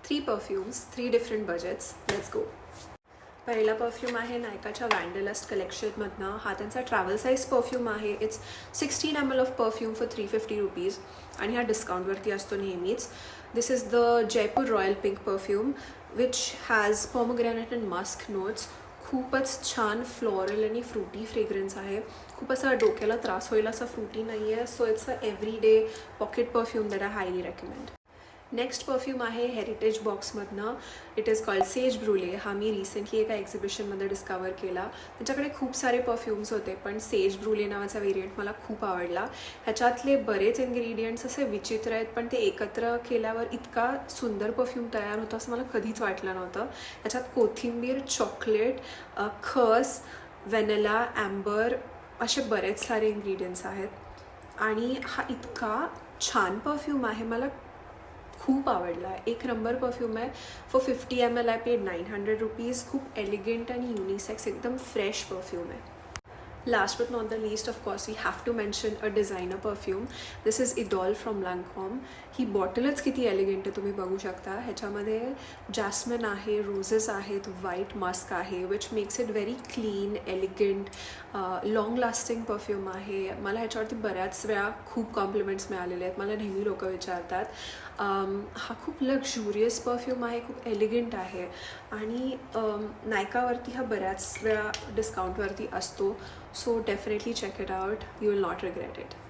3 perfumes, 3 different budgets. Let's go. पहिला perfume आहे नायकाच्या वँडलस्ट कलेक्शनमधनं. हा त्यांचा ट्रॅव्हल साईज परफ्यूम आहे. It's 16 ml of perfume for 350 rupees आणि हा डिस्काउंटवरती असतो नेहमीच. This is the Jaipur royal pink perfume which has pomegranate and musk notes. खूपच छान फ्लोरल आणि फ्रुटी फ्रेग्रन्स आहे. खूप असा डोक्याला त्रास होईल असा फ्रुटी नाही आहे. So it's a everyday pocket perfume that I highly recommend. Next perfume आहे हेरिटेज बॉक्समधनं. It is called sage brulee. हा मी रिसेंटली एका एक्झिबिशनमध्ये डिस्कवर केला. त्याच्याकडे खूप सारे परफ्यूम्स होते पण सेज ब्रुले नावाचा व्हेरियंट मला खूप आवडला. ह्याच्यातले बरेच इन्ग्रेडियंट्स असे विचित्र आहेत पण ते एकत्र केल्यावर इतका सुंदर परफ्यूम तयार होतो असं मला कधीच वाटलं नव्हतं. ह्याच्यात कोथिंबीर, चॉकलेट, खस, व्हॅनिला, ॲम्बर असे बरेच सारे इन्ग्रेडियंट्स आहेत आणि हा इतका छान परफ्यूम आहे. मला खूप आवडला आहे. एक नंबर परफ्यूम आहे. For 50 ml I paid 900 rupees. खूप एलिगंट आणि युनिसेक्स एकदम फ्रेश परफ्यूम आहे. Last but not the least, of course, we have to mention a designer perfume. This is Idol from Lancome. ही बॉटलच किती एलिगंट आहे तुम्ही बघू शकता. ह्याच्यामध्ये जॅस्मिन आहे, रोजेस आहेत, व्हाईट मस्क आहे which makes it very clean, elegant, long lasting perfume आहे. मला ह्याच्यावरती बऱ्याच वेळा खूप कॉम्प्लिमेंट्स मिळालेले आहेत. मला नेहमी लोक विचारतात. हा खूप लक्झुरियस परफ्यूम आहे, खूप एलिगंट आहे आणि नायकावरती हा बऱ्याच वेळा डिस्काउंटवरती असतो. So definitely check it out. You will not regret it.